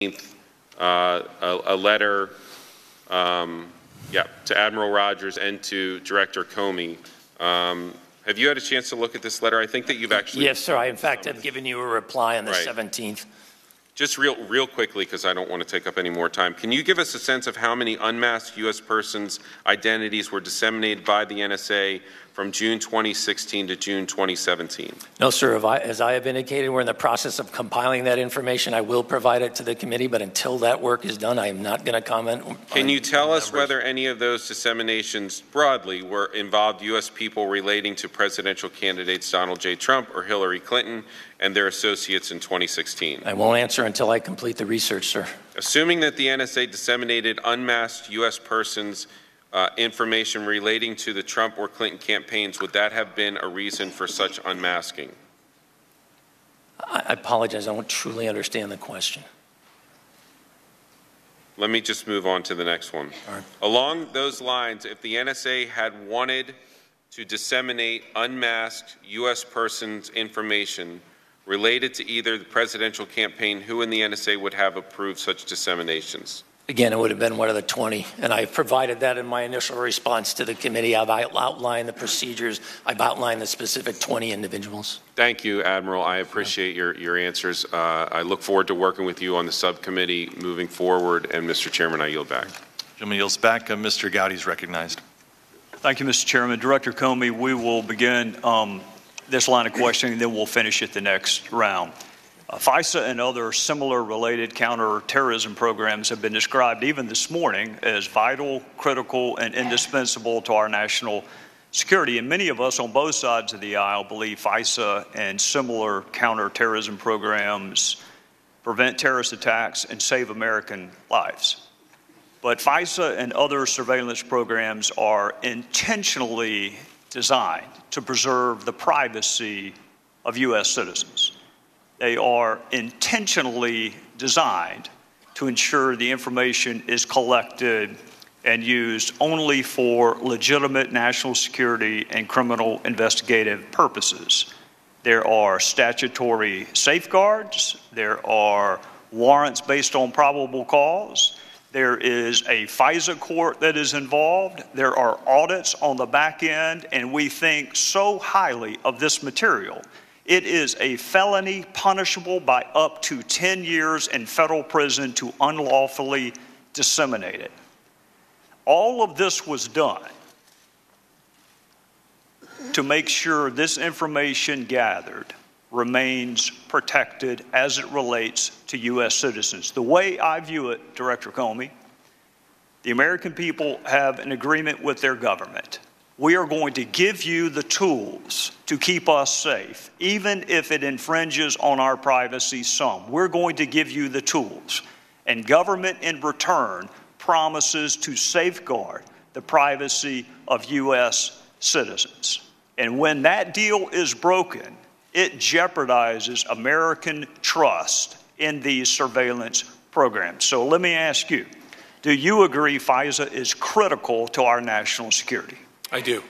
a letter to Admiral Rogers and to Director Comey. Have you had a chance to look at this letter? I think that you've actually... Yes, sir. I, in fact, have given you a reply on the 17th. Just real quickly, because I don't want to take up any more time, can you give us a sense of how many unmasked U.S. persons' identities were disseminated by the NSA from June 2016 to June 2017? No, sir. As I have indicated, we're in the process of compiling that information. I will provide it to the committee, but until that work is done, I am not going to comment. Can you tell us whether any of those disseminations broadly involved U.S. people relating to presidential candidates Donald J. Trump or Hillary Clinton and their associates in 2016? I won't answer until I complete the research, sir. Assuming that the NSA disseminated unmasked U.S. persons' information relating to the Trump or Clinton campaigns, would that have been a reason for such unmasking? I apologize. I don't truly understand the question. Let me just move on to the next one. Right. Along those lines, if the NSA had wanted to disseminate unmasked U.S. persons' information related to either the presidential campaign, who in the NSA would have approved such disseminations? Again, it would have been one of the 20, and I provided that in my initial response to the committee. I've outlined the procedures. I've outlined the specific 20 individuals. Thank you, Admiral. I appreciate your answers. I look forward to working with you on the subcommittee moving forward. And Mr. Chairman, I yield back. Gentleman yields back. Mr. Gowdy is recognized. Thank you, Mr. Chairman. Director Comey, we will begin this line of questioning, then we'll finish it the next round. FISA and other similar related counterterrorism programs have been described even this morning as vital, critical, and indispensable to our national security. And many of us on both sides of the aisle believe FISA and similar counterterrorism programs prevent terrorist attacks and save American lives. But FISA and other surveillance programs are intentionally designed to preserve the privacy of U.S. citizens. They are intentionally designed to ensure the information is collected and used only for legitimate national security and criminal investigative purposes. There are statutory safeguards. There are warrants based on probable cause. There is a FISA court that is involved. There are audits on the back end, and we think so highly of this material. It is a felony punishable by up to 10 years in federal prison to unlawfully disseminate it. All of this was done to make sure this information gathered remains protected as it relates to U.S. citizens. The way I view it, Director Comey, the American people have an agreement with their government. We are going to give you the tools to keep us safe, even if it infringes on our privacy some. We're going to give you the tools. And government in return promises to safeguard the privacy of U.S. citizens. And when that deal is broken, it jeopardizes American trust in these surveillance programs. So let me ask you, do you agree FISA is critical to our national security? I do.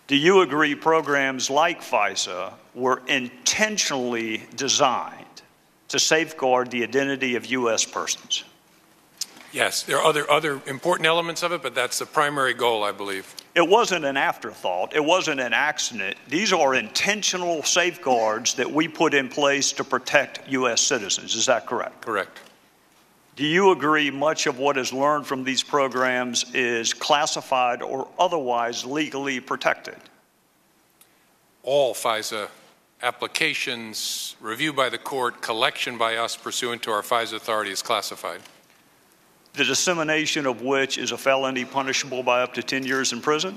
Do you agree programs like FISA were intentionally designed to safeguard the identity of U.S. persons? Yes, there are other important elements of it, but that's the primary goal, I believe. It wasn't an afterthought. It wasn't an accident. These are intentional safeguards that we put in place to protect U.S. citizens. Is that correct? Correct. Do you agree much of what is learned from these programs is classified or otherwise legally protected? All FISA applications, review by the court, collection by us pursuant to our FISA authority is classified. The dissemination of which is a felony punishable by up to 10 years in prison?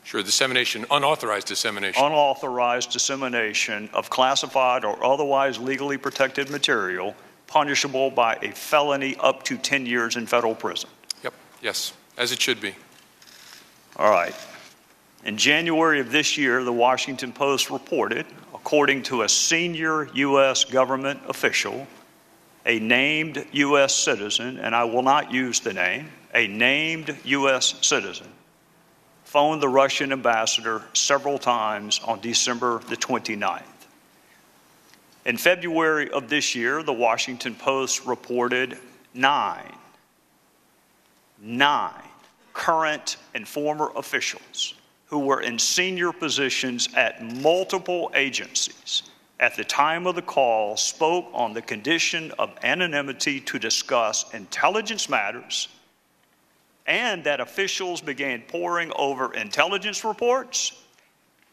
Sure, dissemination, unauthorized dissemination. Unauthorized dissemination of classified or otherwise legally protected material punishable by a felony up to 10 years in federal prison. Yep, yes, as it should be. All right. In January of this year, the Washington Post reported, according to a senior U.S. government official, a named U.S. citizen, and I will not use the name, a named U.S. citizen, phoned the Russian ambassador several times on December the 29th. In February of this year, the Washington Post reported nine current and former officials who were in senior positions at multiple agencies at the time of the call spoke on the condition of anonymity to discuss intelligence matters, and that officials began poring over intelligence reports,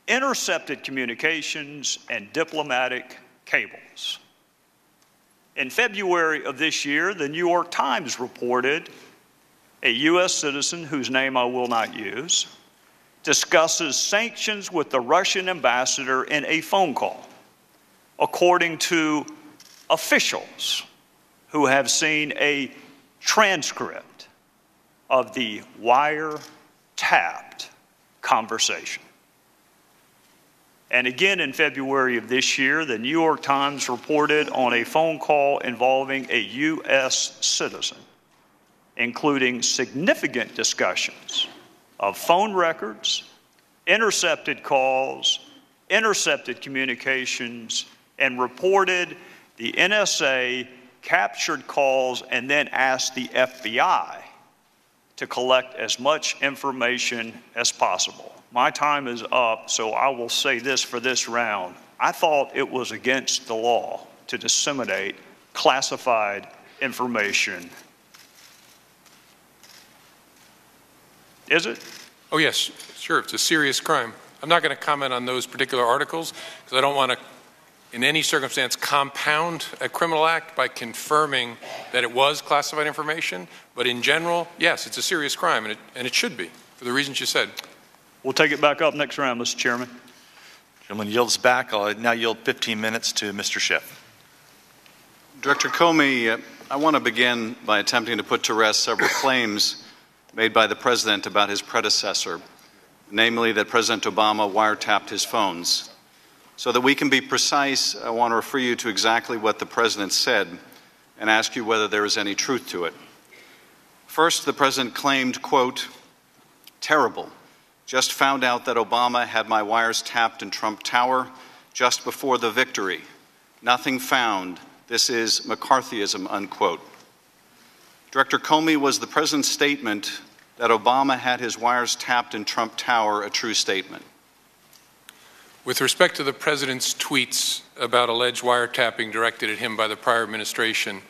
intercepted communications, and diplomatic cables. In February of this year, the New York Times reported a U.S. citizen, whose name I will not use, discusses sanctions with the Russian ambassador in a phone call, according to officials who have seen a transcript of the wire-tapped conversation. And again in February of this year, the New York Times reported on a phone call involving a U.S. citizen, including significant discussions of phone records, intercepted calls, intercepted communications, and reported the NSA captured calls and then asked the FBI to collect as much information as possible. My time is up, so I will say this for this round. I thought it was against the law to disseminate classified information. Is it? Oh, yes, sure. It's a serious crime. I'm not going to comment on those particular articles because I don't want to, in any circumstance, compound a criminal act by confirming that it was classified information. But in general, yes, it's a serious crime, and it should be, for the reasons you said. We'll take it back up next round, Mr. Chairman. Gentleman yields back. I'll now yield 15 minutes to Mr. Schiff. Director Comey, I want to begin by attempting to put to rest several claims made by the President about his predecessor, namely that President Obama wiretapped his phones. So that we can be precise, I want to refer you to exactly what the President said and ask you whether there is any truth to it. First, the President claimed, quote, "Terrible. Just found out that Obama had my wires tapped in Trump Tower just before the victory. Nothing found. This is McCarthyism," unquote. Director Comey, was the President's statement that Obama had his wires tapped in Trump Tower a true statement? With respect to the President's tweets about alleged wiretapping directed at him by the prior administration,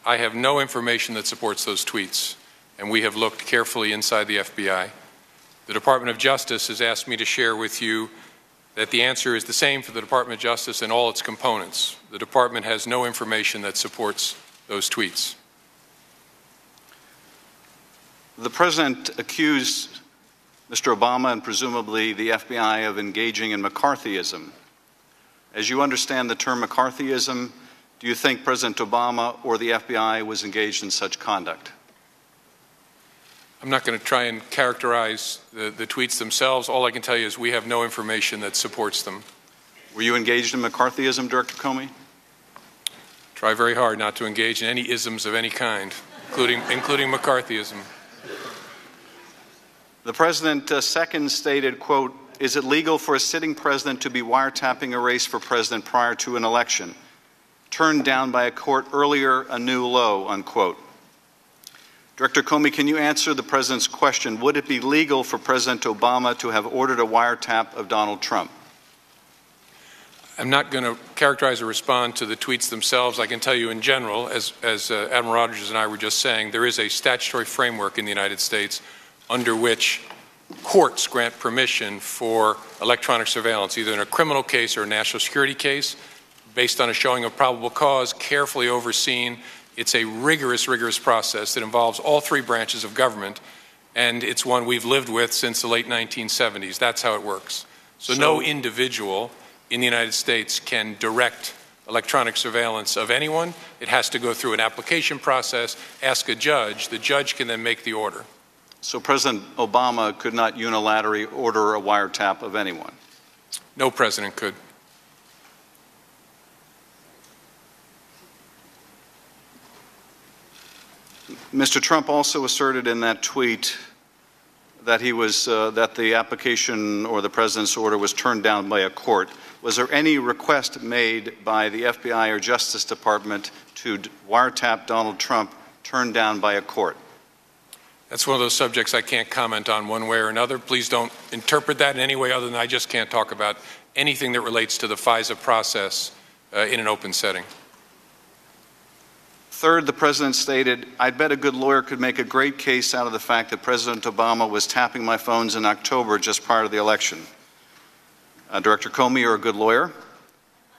I have no information that supports those tweets, and we have looked carefully inside the FBI. The Department of Justice has asked me to share with you that the answer is the same for the Department of Justice and all its components. The Department has no information that supports those tweets. The President accused Mr. Obama and presumably the FBI of engaging in McCarthyism. As you understand the term McCarthyism, do you think President Obama or the FBI was engaged in such conduct? I'm not going to try and characterize the tweets themselves. All I can tell you is we have no information that supports them. Were you engaged in McCarthyism, Director Comey? Try very hard not to engage in any isms of any kind, including McCarthyism. The President second stated, quote, "Is it legal for a sitting president to be wiretapping a race for president prior to an election? Turned down by a court earlier, a new low," unquote. Director Comey, can you answer the President's question? Would it be legal for President Obama to have ordered a wiretap of Donald Trump? I'm not going to characterize or respond to the tweets themselves. I can tell you in general, as Admiral Rogers and I were just saying, there is a statutory framework in the United States under which courts grant permission for electronic surveillance, either in a criminal case or a national security case, based on a showing of probable cause, carefully overseen. It's a rigorous process that involves all three branches of government, and it's one we've lived with since the late 1970s. That's how it works. So no individual in the United States can direct electronic surveillance of anyone. It has to go through an application process, ask a judge. The judge can then make the order. So President Obama could not unilaterally order a wiretap of anyone? No president could. Mr. Trump also asserted in that tweet that that the application or the president's order was turned down by a court. Was there any request made by the FBI or Justice Department to wiretap Donald Trump turned down by a court? That's one of those subjects I can't comment on one way or another. Please don't interpret that in any way other than I just can't talk about anything that relates to the FISA process in an open setting. Third, the president stated, "I'd bet a good lawyer could make a great case out of the fact that President Obama was tapping my phones in October just prior to the election." Director Comey, you're a good lawyer.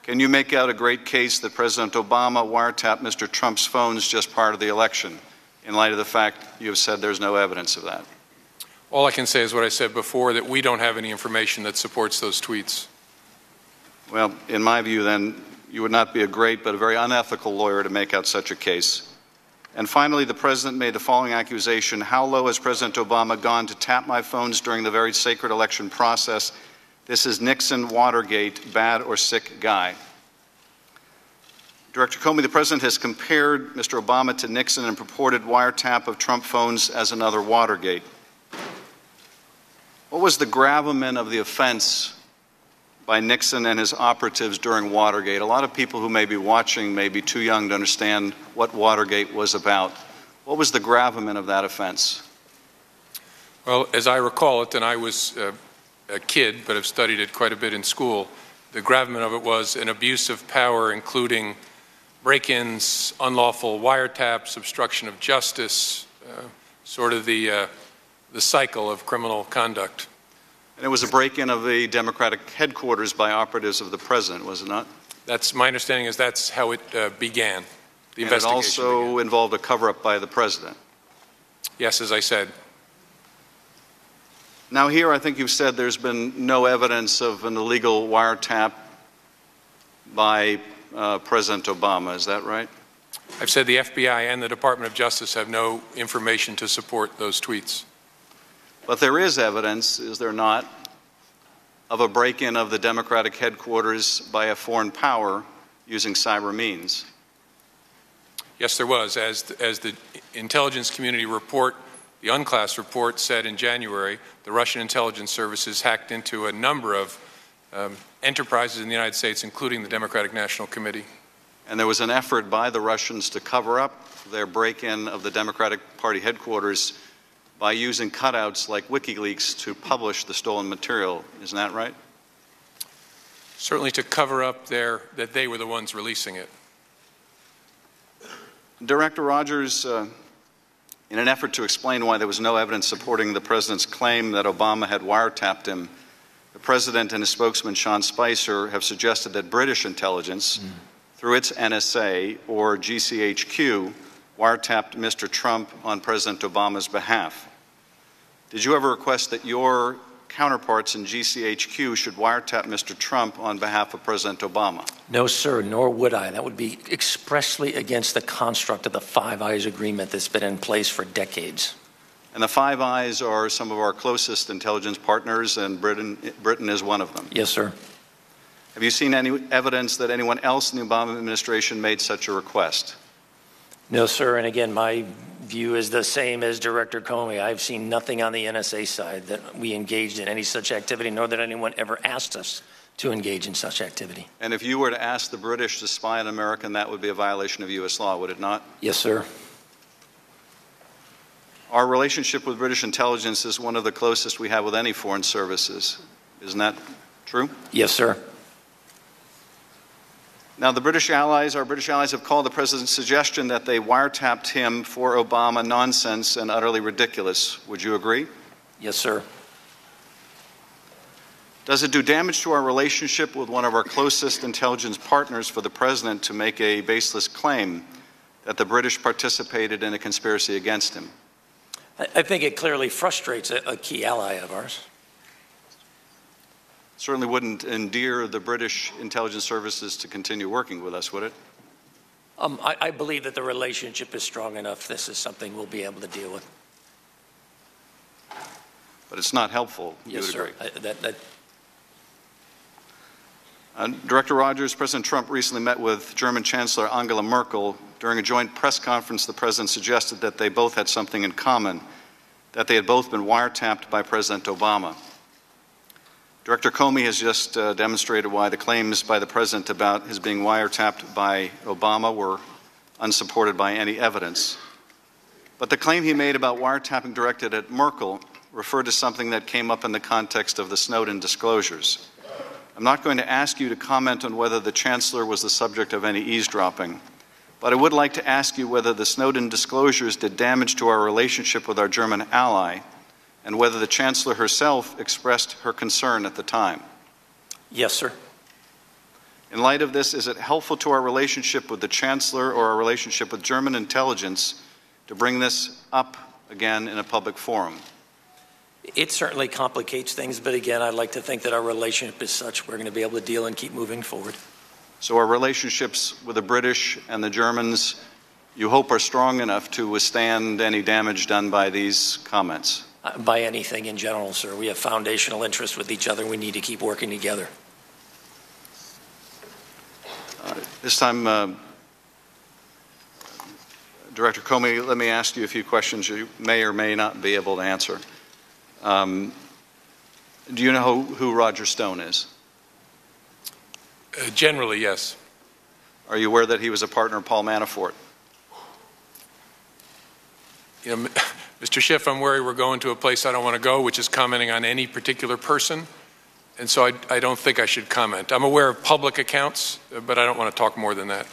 Can you make out a great case that President Obama wiretapped Mr. Trump's phones just prior to the election, in light of the fact you have said there's no evidence of that? All I can say is what I said before, that we don't have any information that supports those tweets. Well, in my view, then, you would not be a great but a very unethical lawyer to make out such a case. And finally, the president made the following accusation: "How low has President Obama gone to tap my phones during the very sacred election process? This is Nixon, Watergate, bad or sick guy." Director Comey, the president has compared Mr. Obama to Nixon and purported wiretap of Trump phones as another Watergate. What was the gravamen of the offense by Nixon and his operatives during Watergate? A lot of people who may be watching may be too young to understand what Watergate was about. What was the gravamen of that offense? Well, as I recall it, and I was a kid, but have studied it quite a bit in school, the gravamen of it was an abuse of power, including break-ins, unlawful wiretaps, obstruction of justice, sort of the cycle of criminal conduct. And it was a break-in of the Democratic headquarters by operatives of the president, was it not? That's my understanding. Is that's how it began. The And it investigation also began. involved a cover-up by the president. Yes, as I said. Now here I think you've said there's been no evidence of an illegal wiretap by President Obama. Is that right? I've said the FBI and the Department of Justice have no information to support those tweets. But there is evidence, is there not, of a break-in of the Democratic headquarters by a foreign power using cyber means. Yes, there was. As the intelligence community report, the unclassed report said in January, the Russian intelligence services hacked into a number of enterprises in the United States, including the Democratic National Committee. And there was an effort by the Russians to cover up their break-in of the Democratic Party headquarters by using cutouts like WikiLeaks to publish the stolen material. Isn't that right? Certainly to cover up that they were the ones releasing it. Director Rogers, in an effort to explain why there was no evidence supporting the president's claim that Obama had wiretapped him, the president and his spokesman, Sean Spicer, have suggested that British intelligence, through its NSA or GCHQ, wiretapped Mr. Trump on President Obama's behalf. Did you ever request that your counterparts in GCHQ should wiretap Mr. Trump on behalf of President Obama? No, sir, nor would I. That would be expressly against the construct of the Five Eyes agreement that's been in place for decades. And the Five Eyes are some of our closest intelligence partners, and Britain is one of them. Yes, sir. Have you seen any evidence that anyone else in the Obama administration made such a request? No, sir, and again, my view is the same as Director Comey. I've seen nothing on the NSA side that we engaged in any such activity, nor that anyone ever asked us to engage in such activity. And if you were to ask the British to spy on America, that would be a violation of U.S. law, would it not? Yes, sir. Our relationship with British intelligence is one of the closest we have with any foreign services. Isn't that true? Yes, sir. Now, our British allies have called the president's suggestion that they wiretapped him for Obama nonsense and utterly ridiculous. Would you agree? Yes, sir. Does it do damage to our relationship with one of our closest intelligence partners for the president to make a baseless claim that the British participated in a conspiracy against him? I think it clearly frustrates a key ally of ours. Certainly wouldn't endear the British intelligence services to continue working with us, would it? I believe that the relationship is strong enough. This is something we'll be able to deal with. But it's not helpful. Yes, sir. Director Rogers, President Trump recently met with German Chancellor Angela Merkel. During a joint press conference, the president suggested that they both had something in common. that they had both been wiretapped by President Obama. Director Comey has just demonstrated why the claims by the President about his being wiretapped by Obama were unsupported by any evidence. But the claim he made about wiretapping directed at Merkel referred to something that came up in the context of the Snowden disclosures. I'm not going to ask you to comment on whether the Chancellor was the subject of any eavesdropping, but I would like to ask you whether the Snowden disclosures did damage to our relationship with our German ally, and whether the Chancellor herself expressed her concern at the time. Yes, sir. In light of this, is it helpful to our relationship with the Chancellor or our relationship with German intelligence to bring this up again in a public forum? It certainly complicates things, but again, I'd like to think that our relationship is such we're going to be able to deal and keep moving forward. So our relationships with the British and the Germans, you hope, are strong enough to withstand any damage done by these comments? By anything in general, sir. We have foundational interest with each other. We need to keep working together. This time, Director Comey, let me ask you a few questions you may or may not be able to answer. Do you know who Roger Stone is? Generally, yes. Are you aware that he was a partner of Paul Manafort? You know, Mr. Schiff, I'm worried we're going to a place I don't want to go, which is commenting on any particular person, and so I don't think I should comment. I'm aware of public accounts, but I don't want to talk more than that.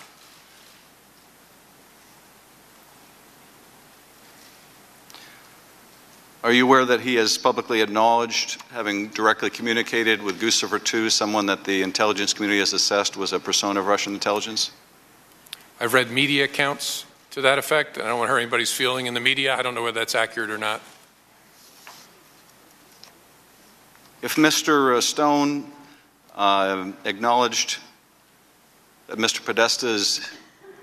Are you aware that he has publicly acknowledged having directly communicated with Guccifer II, someone that the intelligence community has assessed was a persona of Russian intelligence? I've read media accounts to that effect. I don't want to hurt anybody's feeling in the media. I don't know whether that's accurate or not. If Mr. Stone acknowledged that Mr. Podesta's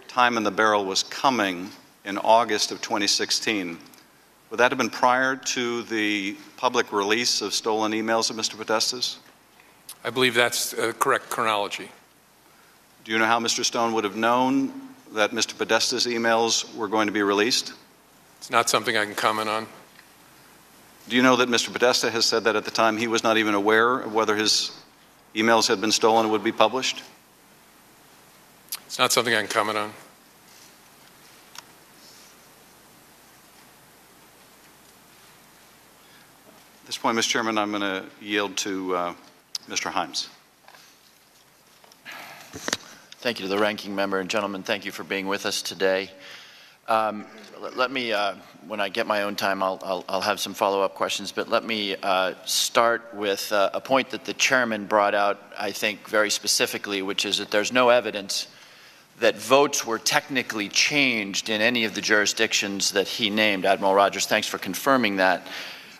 time in the barrel was coming in August of 2016, would that have been prior to the public release of stolen emails of Mr. Podesta's? I believe that's correct chronology. Do you know how Mr. Stone would have known that Mr. Podesta's emails were going to be released? It's not something I can comment on. Do you know that Mr. Podesta has said that at the time he was not even aware of whether his emails had been stolen and would be published? It's not something I can comment on. At this point, Mr. Chairman, I'm going to yield to Mr. Himes. Thank you to the ranking member, and gentlemen, thank you for being with us today. Let me, when I get my own time, I'll have some follow-up questions, but let me start with a point that the chairman brought out, I think, very specifically, which is that there's no evidence that votes were technically changed in any of the jurisdictions that he named. Admiral Rogers, thanks for confirming that.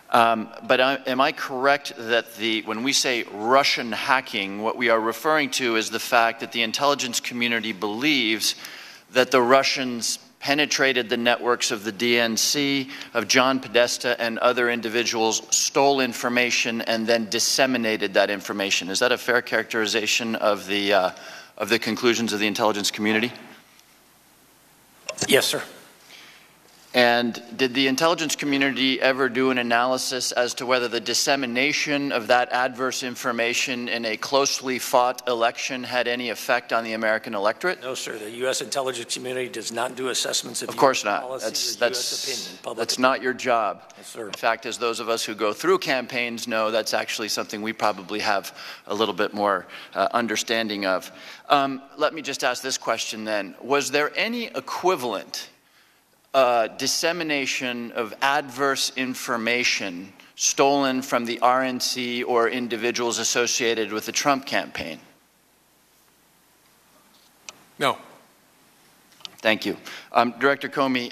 But am I correct that when we say Russian hacking, what we are referring to is the fact that the intelligence community believes that the Russians penetrated the networks of the DNC, of John Podesta and other individuals, stole information, and then disseminated that information? Is that a fair characterization of the conclusions of the intelligence community? Yes, sir. And did the intelligence community ever do an analysis as to whether the dissemination of that adverse information in a closely fought election had any effect on the American electorate? No, sir. The U.S. intelligence community does not do assessments of course US not. policy or US opinion. That's not your job. Yes, sir. In fact, as those of us who go through campaigns know, that's actually something we probably have a little bit more understanding of. Let me just ask this question then. Was there any equivalent dissemination of adverse information stolen from the RNC or individuals associated with the Trump campaign? No. Thank you. Director Comey,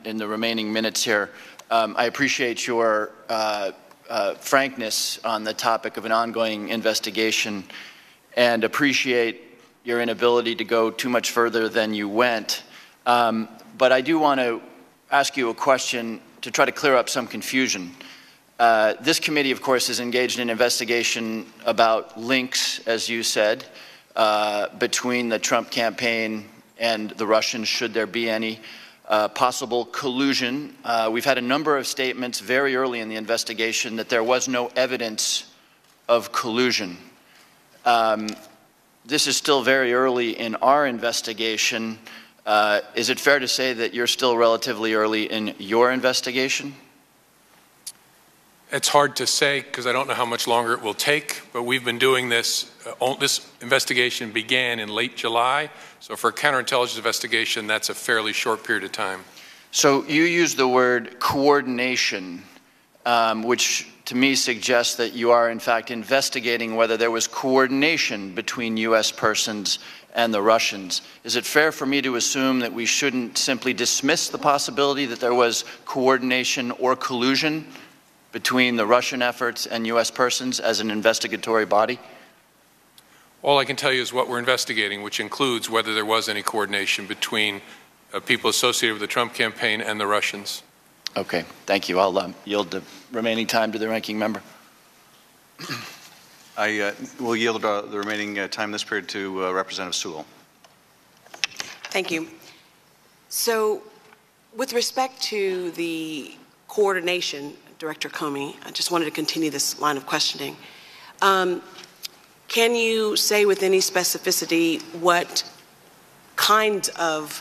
in the remaining minutes here, I appreciate your frankness on the topic of an ongoing investigation and appreciate your inability to go too much further than you went. But I do want to ask you a question to try to clear up some confusion. This committee, of course, is engaged in an investigation about links, as you said, between the Trump campaign and the Russians, should there be any. possible collusion. We've had a number of statements very early in the investigation that there was no evidence of collusion. This is still very early in our investigation. Is it fair to say that you're still relatively early in your investigation? It's hard to say because I don't know how much longer it will take, but we've been doing this. This investigation began in late July, so for a counterintelligence investigation, that's a fairly short period of time. So you use the word coordination, which to me suggests that you are in fact investigating whether there was coordination between U.S. persons and the Russians. Is it fair for me to assume that we shouldn't simply dismiss the possibility that there was coordination or collusion between the Russian efforts and U.S. persons as an investigatory body? All I can tell you is what we're investigating, which includes whether there was any coordination between people associated with the Trump campaign and the Russians. Okay, thank you. I'll yield the remaining time to the ranking member. I will yield the remaining time in this period to Representative Sewell. Thank you. So with respect to the coordination, Director Comey, I just wanted to continue this line of questioning. Can you say with any specificity what kind of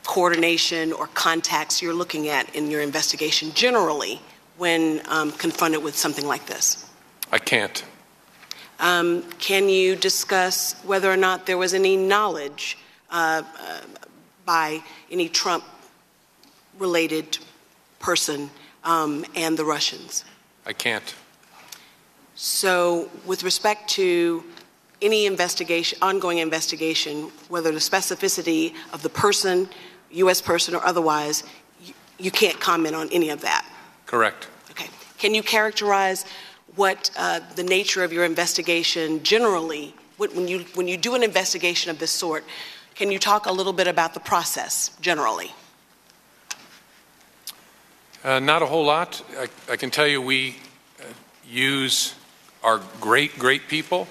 coordination or contacts you're looking at in your investigation generally when confronted with something like this? I can't. Can you discuss whether or not there was any knowledge by any Trump-related person and the Russians? I can't. So with respect to any investigation, ongoing investigation, whether the specificity of the person, U.S. person or otherwise, you can't comment on any of that? Correct. Okay. Can you characterize what the nature of your investigation generally, when you do an investigation of this sort, can you talk a little bit about the process generally? Not a whole lot. I can tell you we use our great people.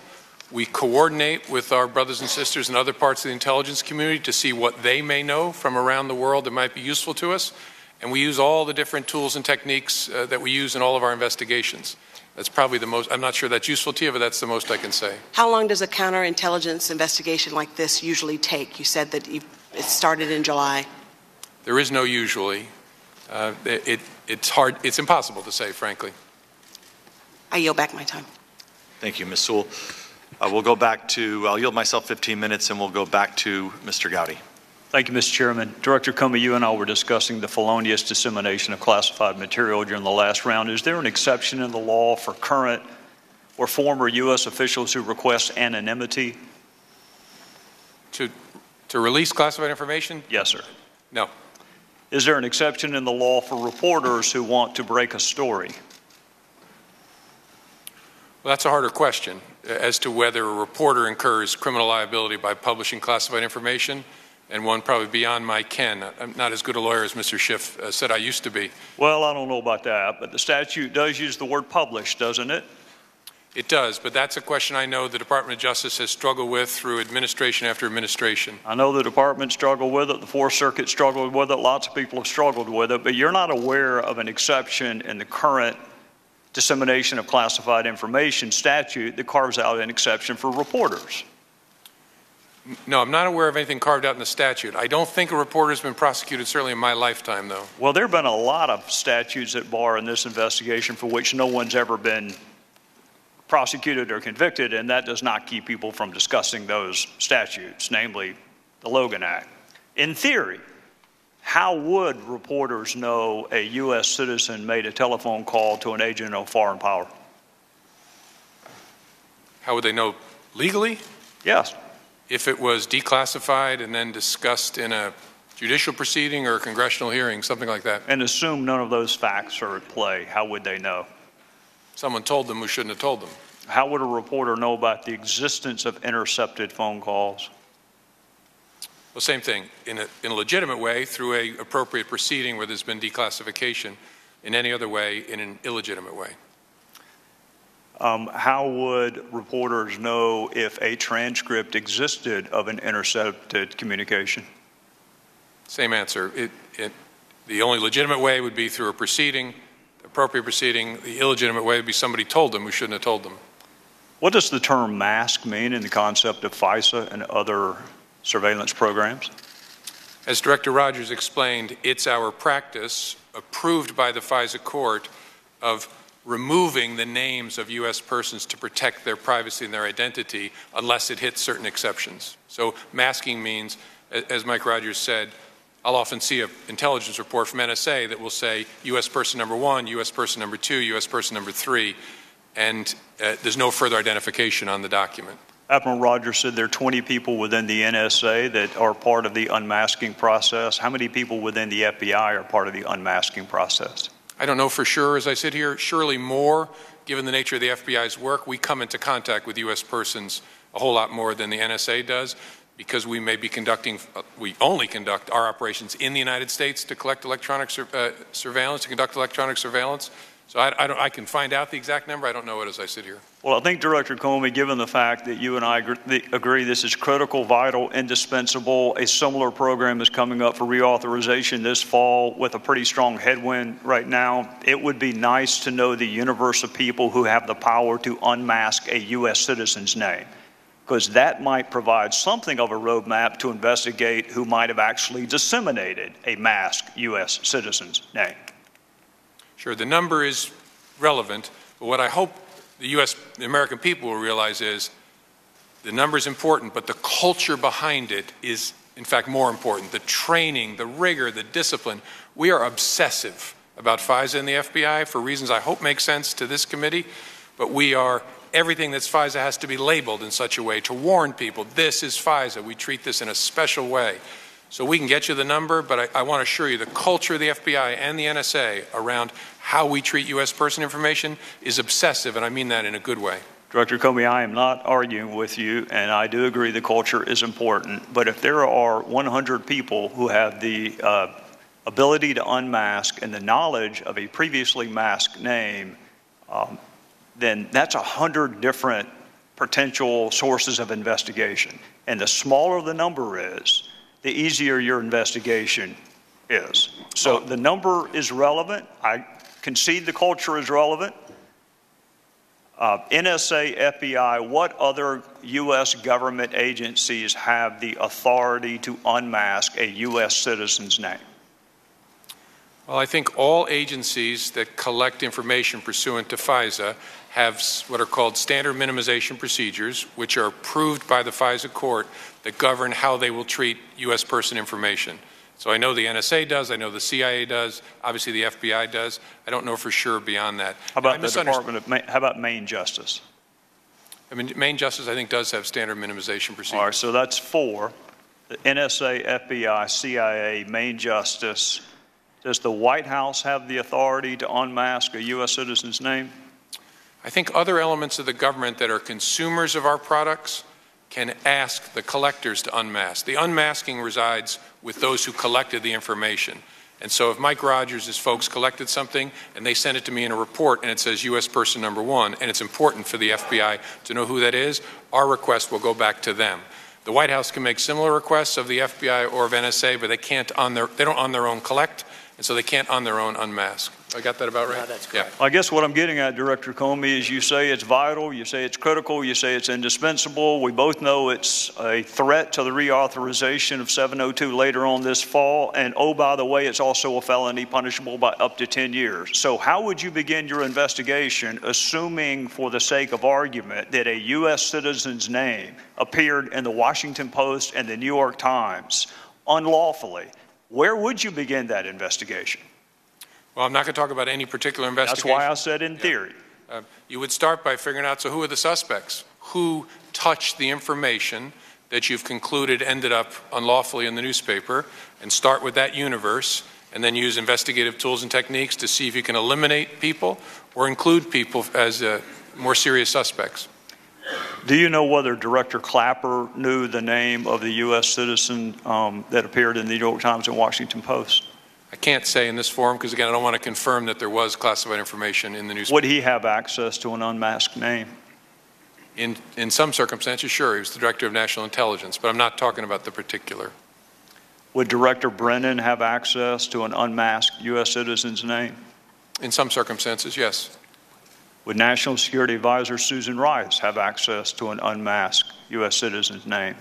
We coordinate with our brothers and sisters in other parts of the intelligence community to see what they may know from around the world that might be useful to us. And we use all the different tools and techniques that we use in all of our investigations. That's probably the most, I'm not sure that's useful to you, but that's the most I can say. How long does a counterintelligence investigation like this usually take? You said that it started in July. There is no usually. It's hard, it's impossible to say, frankly. I yield back my time. Thank you, Ms. Sewell. We'll go back to, I'll yield myself 15 minutes and we'll go back to Mr. Gowdy. Thank you, Mr. Chairman. Director Comey, you and I were discussing the felonious dissemination of classified material during the last round. Is there an exception in the law for current or former U.S. officials who request anonymity? To release classified information? Yes, sir. No. Is there an exception in the law for reporters who want to break a story? Well, that's a harder question as to whether a reporter incurs criminal liability by publishing classified information, and one probably beyond my ken. I'm not as good a lawyer as Mr. Schiff said I used to be. Well, I don't know about that, but the statute does use the word publish, doesn't it? It does, but that's a question I know the Department of Justice has struggled with through administration after administration. I know the department struggled with it, the Fourth Circuit struggled with it, lots of people have struggled with it, but you're not aware of an exception in the current dissemination of classified information statute that carves out an exception for reporters. No, I'm not aware of anything carved out in the statute. I don't think a reporter has been prosecuted, certainly in my lifetime, though. Well, there have been a lot of statutes at bar in this investigation for which no one's ever been prosecuted or convicted, and that does not keep people from discussing those statutes, namely the Logan Act. In theory, how would reporters know a U.S. citizen made a telephone call to an agent of foreign power? How would they know legally? Yes. If it was declassified and then discussed in a judicial proceeding or a congressional hearing, something like that. And assume none of those facts are at play, how would they know? Someone told them who shouldn't have told them. How would a reporter know about the existence of intercepted phone calls? Well, same thing. In a legitimate way, through an appropriate proceeding where there's been declassification. In any other way, in an illegitimate way. How would reporters know if a transcript existed of an intercepted communication? Same answer. The only legitimate way would be through a proceeding, appropriate proceeding. The illegitimate way would be somebody told them who shouldn't have told them. What does the term mask mean in the concept of FISA and other surveillance programs? As Director Rogers explained, it's our practice, approved by the FISA court, of removing the names of U.S. persons to protect their privacy and their identity unless it hits certain exceptions. So masking means, as Mike Rogers said, I'll often see an intelligence report from NSA that will say U.S. person number 1, U.S. person number 2, U.S. person number 3, and there's no further identification on the document. Admiral Rogers said there are 20 people within the NSA that are part of the unmasking process. How many people within the FBI are part of the unmasking process? I don't know for sure as I sit here. Surely more, given the nature of the FBI's work. We come into contact with U.S. persons a whole lot more than the NSA does, because we may be conducting, we only conduct our operations in the United States to collect electronic surveillance, to conduct electronic surveillance. So I can find out the exact number. I don't know it as I sit here. Well, I think, Director Comey, given the fact that you and I agree this is critical, vital, indispensable, a similar program is coming up for reauthorization this fall with a pretty strong headwind right now, it would be nice to know the universe of people who have the power to unmask a U.S. citizen's name, because that might provide something of a roadmap to investigate who might have actually disseminated a masked U.S. citizen's name. Sure, the number is relevant, but what I hope the American people will realize is the number is important, but the culture behind it is, in fact, more important. The training, the rigor, the discipline. We are obsessive about FISA and the FBI for reasons I hope make sense to this committee, but everything that's FISA has to be labeled in such a way to warn people, this is FISA. We treat this in a special way. So we can get you the number, but I want to assure you the culture of the FBI and the NSA around how we treat U.S. person information is obsessive, and I mean that in a good way. Director Comey, I am not arguing with you, and I do agree the culture is important, but if there are 100 people who have the ability to unmask and the knowledge of a previously masked name, then that's 100 different potential sources of investigation. And the smaller the number is, the easier your investigation is. So the number is relevant. I concede the culture is relevant. NSA, FBI, what other U.S. government agencies have the authority to unmask a U.S. citizen's name? Well, I think all agencies that collect information pursuant to FISA have what are called standard minimization procedures, which are approved by the FISA court that govern how they will treat U.S. person information. So I know the NSA does, I know the CIA does, obviously the FBI does. I don't know for sure beyond that. How about the Department of how about Maine Justice? I mean, Maine Justice, I think, does have standard minimization procedures. All right, so that's 4. The NSA, FBI, CIA, Maine Justice. Does the White House have the authority to unmask a U.S. citizen's name? I think other elements of the government that are consumers of our products can ask the collectors to unmask. The unmasking resides with those who collected the information. And so if Mike Rogers' folks collected something and they send it to me in a report and it says U.S. person number 1, and it's important for the FBI to know who that is, our request will go back to them. The White House can make similar requests of the FBI or of NSA, but they don't on their own collect, and so they can't on their own unmask. I got that about right? No, that's correct. I guess what I'm getting at, Director Comey, is you say it's vital, you say it's critical, you say it's indispensable. We both know it's a threat to the reauthorization of 702 later on this fall. And oh, by the way, it's also a felony punishable by up to 10 years. So how would you begin your investigation, assuming for the sake of argument that a U.S. citizen's name appeared in the Washington Post and the New York Times unlawfully? Where would you begin that investigation? Well, I'm not going to talk about any particular investigation. That's why I said in theory. You would start by figuring out, so who are the suspects? Who touched the information that you've concluded ended up unlawfully in the newspaper, and start with that universe, and then use investigative tools and techniques to see if you can eliminate people or include people as more serious suspects. Do you know whether Director Clapper knew the name of the U.S. citizen that appeared in the New York Times and Washington Post? I can't say in this forum because, again, I don't want to confirm that there was classified information in the newspaper. Would he have access to an unmasked name? In some circumstances, sure. He was the Director of National Intelligence, but I'm not talking about the particular. Would Director Brennan have access to an unmasked U.S. citizen's name? In some circumstances, yes. Would National Security Advisor Susan Rice have access to an unmasked U.S. citizen's name?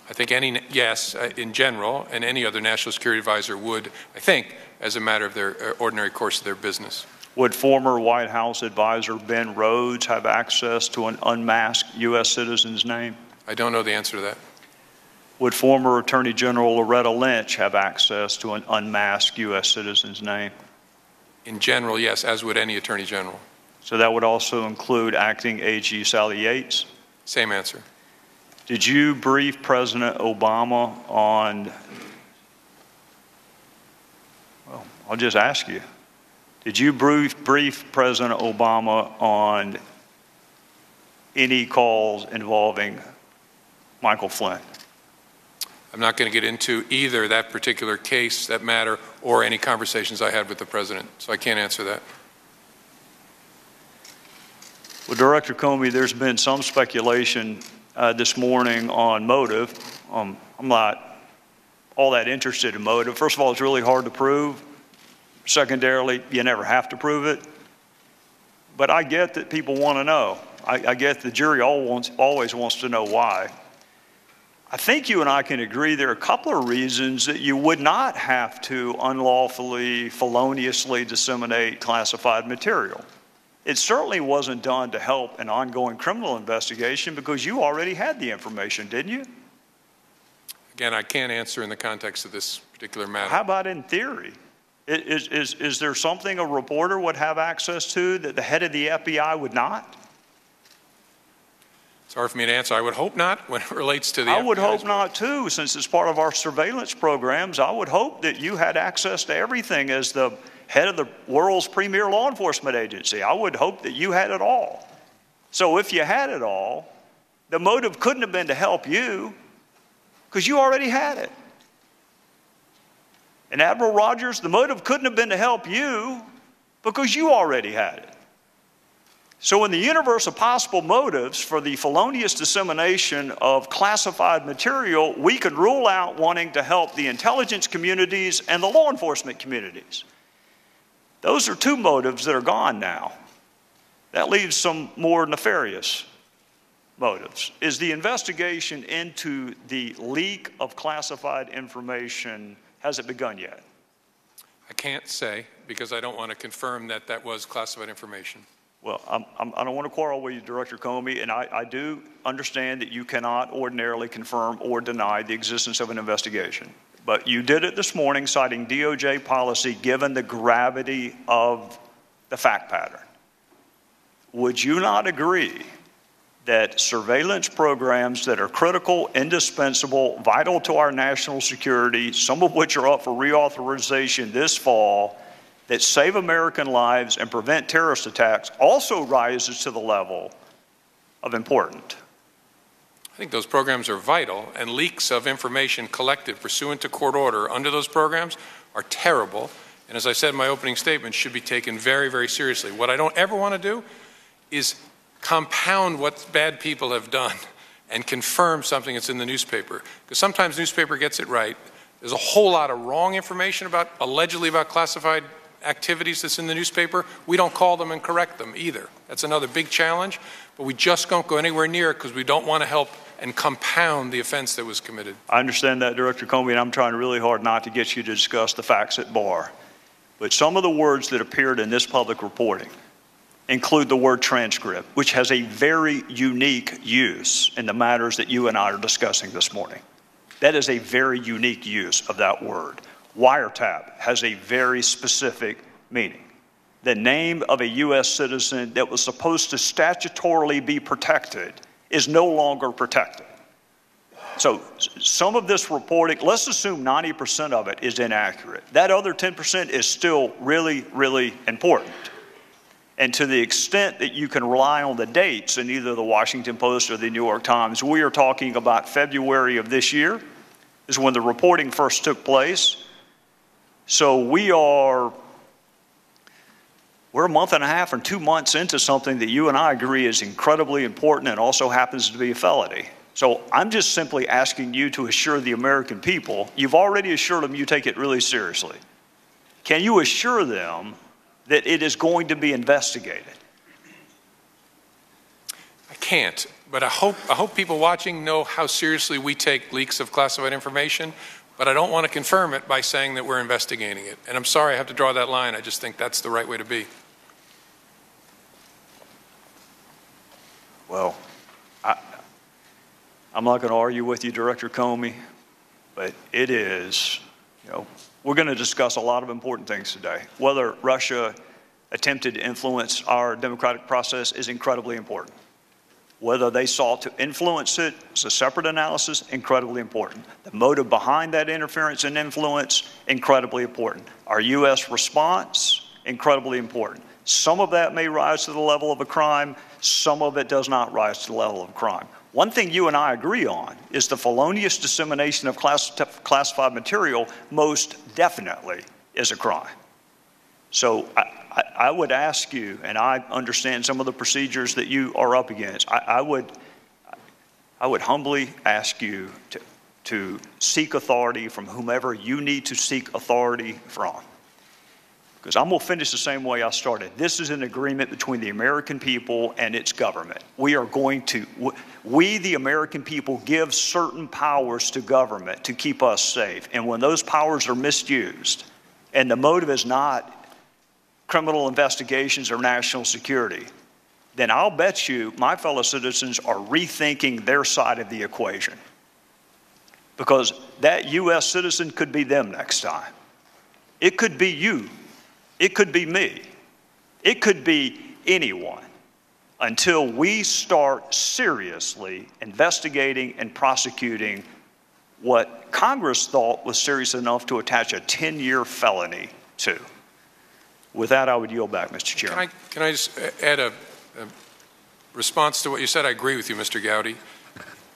I think yes, in general, and any other national security advisor would, I think, as a matter of their ordinary course of their business. Would former White House advisor Ben Rhodes have access to an unmasked U.S. citizen's name? I don't know the answer to that. Would former Attorney General Loretta Lynch have access to an unmasked U.S. citizen's name? In general, yes, as would any Attorney General. So that would also include acting AG Sally Yates? Same answer. Did you brief President Obama on, well, I'll just ask you, did you brief President Obama on any calls involving Michael Flynn? I'm not going to get into either that particular case, that matter, or any conversations I had with the President, so I can't answer that. Well, Director Comey, there's been some speculation this morning on motive. I'm not all that interested in motive. First of all, it's really hard to prove. Secondarily, you never have to prove it. But I get that people want to know. I get the jury always wants to know why. I think you and I can agree there are a couple of reasons that you would not have to unlawfully, feloniously disseminate classified material. It certainly wasn't done to help an ongoing criminal investigation because you already had the information, didn't you? Again, I can't answer in the context of this particular matter. How about in theory? Is there something a reporter would have access to that the head of the FBI would not? It's hard for me to answer. I would hope not when it relates to the FBI. I would hope not too, since it's part of our surveillance programs. I would hope that you had access to everything as the head of the world's premier law enforcement agency. I would hope that you had it all. So if you had it all, the motive couldn't have been to help you because you already had it. And Admiral Rogers, the motive couldn't have been to help you because you already had it. So in the universe of possible motives for the felonious dissemination of classified material, we could rule out wanting to help the intelligence communities and the law enforcement communities. Those are two motives that are gone now. That leaves some more nefarious motives. Is the investigation into the leak of classified information, has it begun yet? I can't say because I don't want to confirm that that was classified information. Well, I don't want to quarrel with you, Director Comey, and I do understand that you cannot ordinarily confirm or deny the existence of an investigation. But you did it this morning citing DOJ policy given the gravity of the fact pattern. Would you not agree that surveillance programs that are critical, indispensable, vital to our national security, some of which are up for reauthorization this fall, that save American lives and prevent terrorist attacks also rises to the level of important? I think those programs are vital, and leaks of information collected pursuant to court order under those programs are terrible, and as I said in my opening statement, should be taken very, very seriously. What I don't ever want to do is compound what bad people have done and confirm something that's in the newspaper, because sometimes newspaper gets it right. There's a whole lot of wrong information allegedly about classified activities that's in the newspaper. We don't call them and correct them either. That's another big challenge, but we just don't go anywhere near it because we don't want to help and compound the offense that was committed. I understand that, Director Comey, and I'm trying really hard not to get you to discuss the facts at bar. But some of the words that appeared in this public reporting include the word transcript, which has a very unique use in the matters that you and I are discussing this morning. That is a very unique use of that word. Wiretap has a very specific meaning. The name of a U.S. citizen that was supposed to statutorily be protected is no longer protected. So some of this reporting, let's assume 90% of it is inaccurate. That other 10% is still really, really important. And to the extent that you can rely on the dates in either the Washington Post or the New York Times, we are talking about February of this year is when the reporting first took place. So we're a month and a half or 2 months into something that you and I agree is incredibly important and also happens to be a felony. So I'm just simply asking you to assure the American people, you've already assured them you take it really seriously. Can you assure them that it is going to be investigated? I can't, but I hope people watching know how seriously we take leaks of classified information, but I don't want to confirm it by saying that we're investigating it. And I'm sorry I have to draw that line. I just think that's the right way to be. Well, I'm not going to argue with you, Director Comey, but it is, we're going to discuss a lot of important things today. Whether Russia attempted to influence our democratic process is incredibly important. Whether they sought to influence it is a separate analysis, incredibly important. The motive behind that interference and influence, incredibly important. Our U.S. response, incredibly important. Some of that may rise to the level of a crime. Some of it does not rise to the level of a crime. One thing you and I agree on is the felonious dissemination of classified material most definitely is a crime. So I would ask you, and I understand some of the procedures that you are up against, I would humbly ask you to seek authority from whomever you need to seek authority from. Because I'm going to finish the same way I started. This is an agreement between the American people and its government. We, the American people, give certain powers to government to keep us safe. And when those powers are misused, and the motive is not criminal investigations or national security, then I'll bet you my fellow citizens are rethinking their side of the equation. Because that U.S. citizen could be them next time. It could be you. It could be me. It could be anyone until we start seriously investigating and prosecuting what Congress thought was serious enough to attach a 10-year felony to. With that, I would yield back, Mr. Chairman. Can I just add a response to what you said? I agree with you, Mr. Gowdy.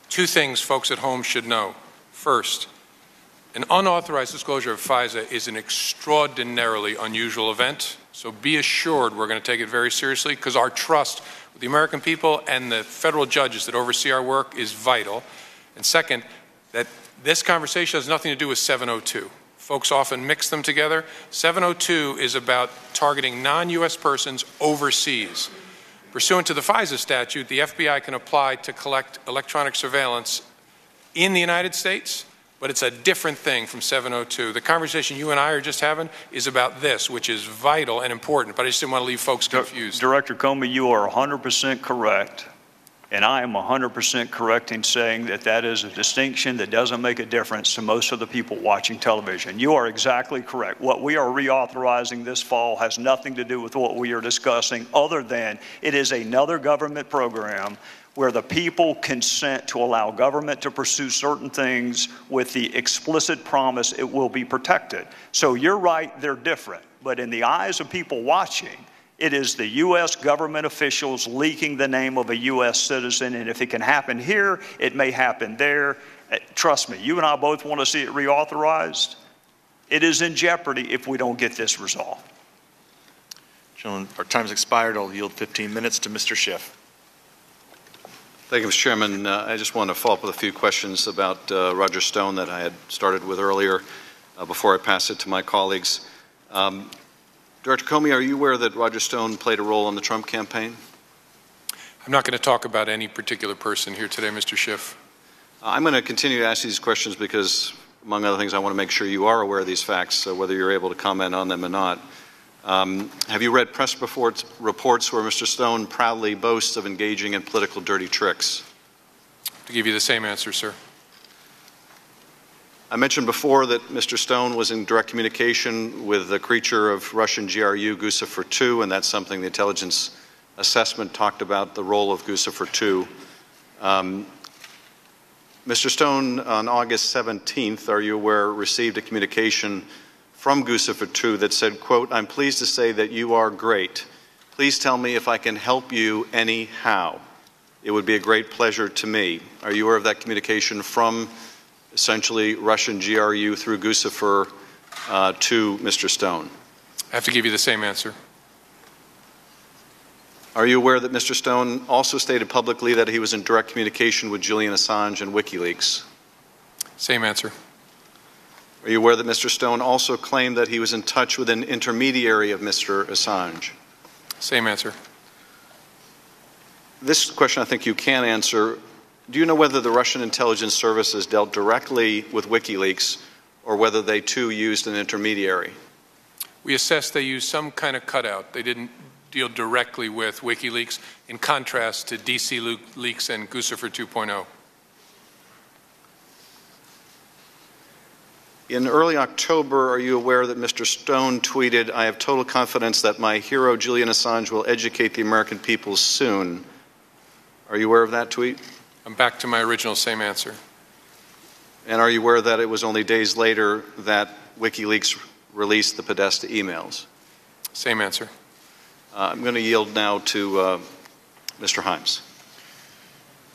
Two things folks at home should know. First, an unauthorized disclosure of FISA is an extraordinarily unusual event, so be assured we're going to take it very seriously because our trust with the American people and the federal judges that oversee our work is vital. And second, that this conversation has nothing to do with 702. Folks often mix them together. 702 is about targeting non-U.S. persons overseas. Pursuant to the FISA statute, the FBI can apply to collect electronic surveillance in the United States, but it's a different thing from 702. The conversation you and I are just having is about this, which is vital and important, but I just didn't want to leave folks confused. Director Comey, you are 100% correct, and I am 100% correct in saying that that is a distinction that doesn't make a difference to most of the people watching television. You are exactly correct. What we are reauthorizing this fall has nothing to do with what we are discussing other than it is another government program where the people consent to allow government to pursue certain things with the explicit promise it will be protected. So you're right, they're different. But in the eyes of people watching, it is the U.S. government officials leaking the name of a U.S. citizen, and if it can happen here, it may happen there. Trust me, you and I both want to see it reauthorized. It is in jeopardy if we don't get this resolved. Gentlemen, our time's expired. I'll yield 15 minutes to Mr. Schiff. Thank you, Mr. Chairman. I just want to follow up with a few questions about Roger Stone that I had started with earlier before I pass it to my colleagues. Director Comey, are you aware that Roger Stone played a role in the Trump campaign? I'm not going to talk about any particular person here today, Mr. Schiff. I'm going to continue to ask these questions because, among other things, I want to make sure you are aware of these facts, whether you're able to comment on them or not. Have you read press reports where Mr. Stone proudly boasts of engaging in political dirty tricks? To give you the same answer, sir. I mentioned before that Mr. Stone was in direct communication with the creature of Russian GRU, Guccifer 2, and that's something the intelligence assessment talked about, the role of Guccifer 2. Mr. Stone, on August 17th, are you aware, received a communication from Guccifer 2 that said, quote, "I'm pleased to say that you are great. Please tell me if I can help you anyhow. It would be a great pleasure to me." Are you aware of that communication from essentially Russian GRU through Guccifer to Mr. Stone? I have to give you the same answer. Are you aware that Mr. Stone also stated publicly that he was in direct communication with Julian Assange and WikiLeaks? Same answer. Are you aware that Mr. Stone also claimed that he was in touch with an intermediary of Mr. Assange? Same answer. This question I think you can answer. Do you know whether the Russian intelligence services dealt directly with WikiLeaks or whether they too used an intermediary? We assessed they used some kind of cutout. They didn't deal directly with WikiLeaks, in contrast to DC Leaks and Guccifer 2.0. In early October, are you aware that Mr. Stone tweeted, "I have total confidence that my hero Julian Assange will educate the American people soon"? Are you aware of that tweet? I'm back to my original same answer. And are you aware that it was only days later that WikiLeaks released the Podesta emails? Same answer. I'm going to yield now to Mr. Himes.